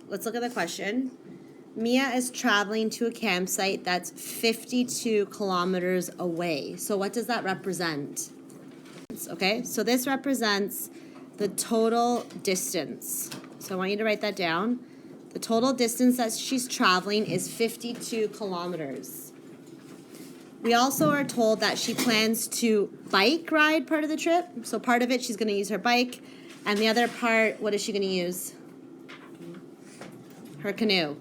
let's look at the question. Mia is traveling to a campsite that's 52 kilometers away. So what does that represent? Okay, so this represents the total distance. So I want you to write that down. The total distance that she's traveling is 52 kilometers. We also are told that she plans to bike ride part of the trip. So part of it, she's going to use her bike. And the other part, what is she going to use? Her canoe.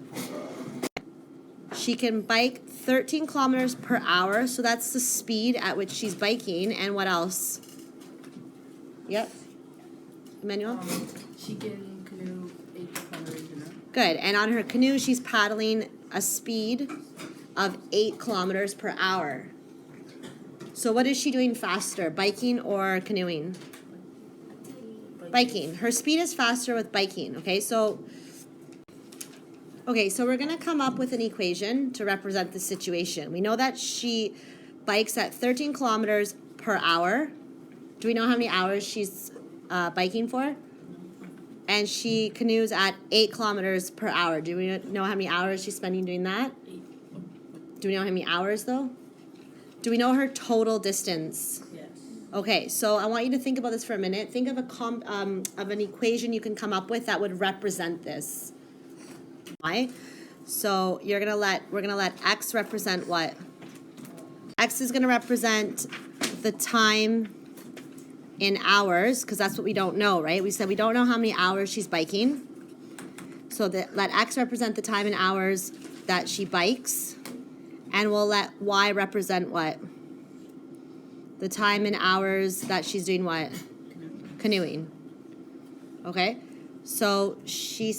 She can bike 13 kilometers per hour. So that's the speed at which she's biking. And what else? Yep. Emmanuel? She can canoe 8 kilometers an hour. Good. And on her canoe, she's paddling a speed of 8 kilometers per hour. So what is she doing faster, biking or canoeing? Biking. Her speed is faster with biking, okay? So we're going to come up with an equation to represent the situation. We know that she bikes at 13 kilometers per hour. Do we know how many hours she's biking for? And she canoes at 8 kilometers per hour. Do we know how many hours she's spending doing that? Do we know how many hours, though? Do we know her total distance? Yes. Okay, so I want you to think about this for a minute. Think of an equation you can come up with that would represent this. Why? So we're gonna let x represent what? X is gonna represent the time in hours, because that's what we don't know, right? We said we don't know how many hours she's biking. So let x represent the time in hours that she bikes. And we'll let y represent what? The time in hours that she's doing what? Canoeing. Okay? So she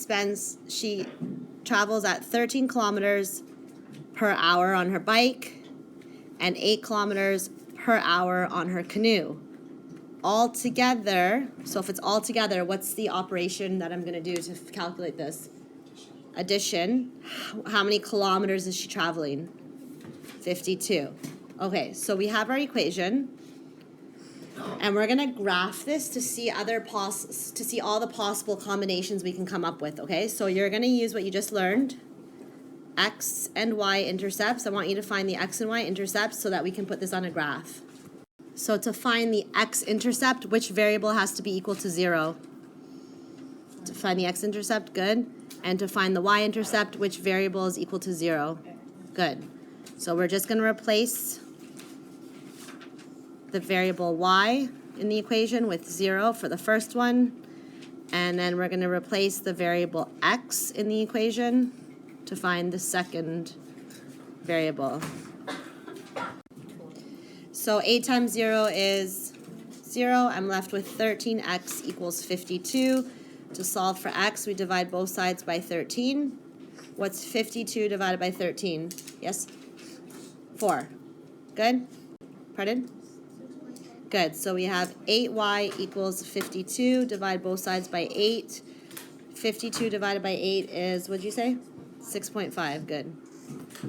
travels at 13 kilometers per hour on her bike and 8 kilometers per hour on her canoe. All together, so if it's all together, what's the operation that I'm going to do to calculate this? Addition. How many kilometers is she traveling? 52. Okay, so we have our equation, and we're gonna graph this to see all the possible combinations we can come up with. Okay, so you're gonna use what you just learned, x and y intercepts. I want you to find the x and y intercepts so that we can put this on a graph. So to find the x-intercept, which variable has to be equal to 0? To find the x-intercept, good. And to find the y-intercept, which variable is equal to 0? Good. So we're just going to replace the variable y in the equation with 0 for the first one. And then we're going to replace the variable x in the equation to find the second variable. So 8 times 0 is 0. I'm left with 13x equals 52. To solve for x, we divide both sides by 13. What's 52 divided by 13? Yes? 4. Good? Pardon? Good. So we have 8y equals 52. Divide both sides by 8. 52 divided by 8 is, what'd you say? 6.5. Good.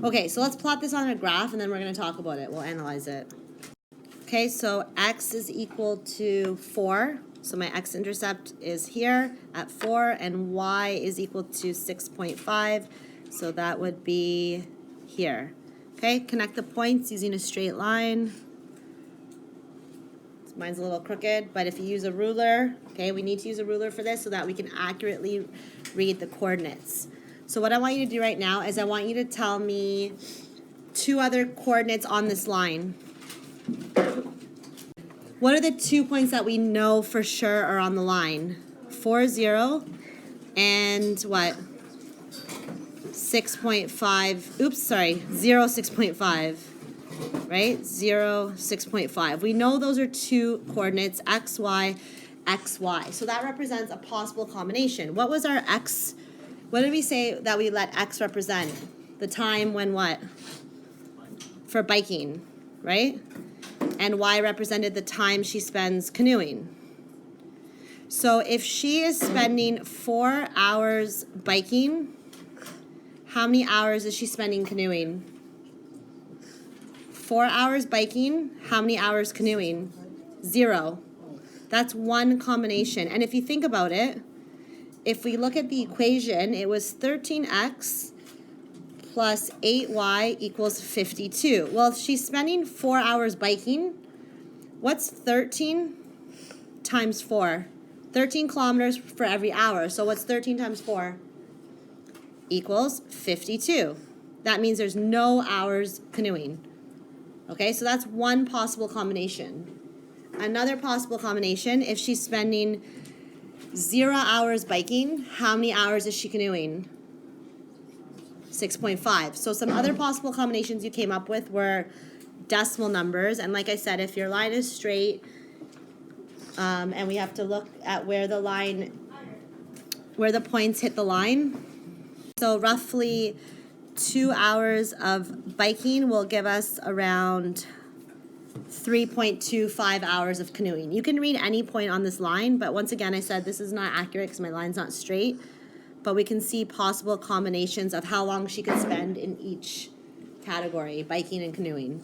Okay, so let's plot this on a graph, and then we're going to talk about it. We'll analyze it. Okay, so x is equal to 4. So my x-intercept is here at 4, and y is equal to 6.5. So that would be here. Okay, connect the points using a straight line. Mine's a little crooked, but if you use a ruler, okay, we need to use a ruler for this so that we can accurately read the coordinates. So what I want you to do right now is I want you to tell me 2 other coordinates on this line. What are the 2 points that we know for sure are on the line? 4, 0, and what? 6.5, oops, sorry, 0, 6.5, right? 0, 6.5. We know those are 2 coordinates, x, y, x, y. So that represents a possible combination. What was our x? What did we say that we let x represent? The time when what? For biking, right? And y represented the time she spends canoeing. So if she is spending 4 hours biking, how many hours is she spending canoeing? 4 hours biking, how many hours canoeing? 0. That's one combination. And if you think about it, if we look at the equation, it was 13x plus 8y equals 52. Well, if she's spending 4 hours biking, what's 13 times 4? 13 kilometers for every hour. So what's 13 times 4? Equals 52. That means there's no hours canoeing. Okay, so that's one possible combination. Another possible combination, if she's spending 0 hours biking, how many hours is she canoeing? 6.5. So some other possible combinations you came up with were decimal numbers. And like I said, if your line is straight, and we have to look at where the points hit the line. So roughly 2 hours of biking will give us around 3.25 hours of canoeing. You can read any point on this line, but once again, I said this is not accurate because my line's not straight, but we can see possible combinations of how long she could spend in each category, biking and canoeing.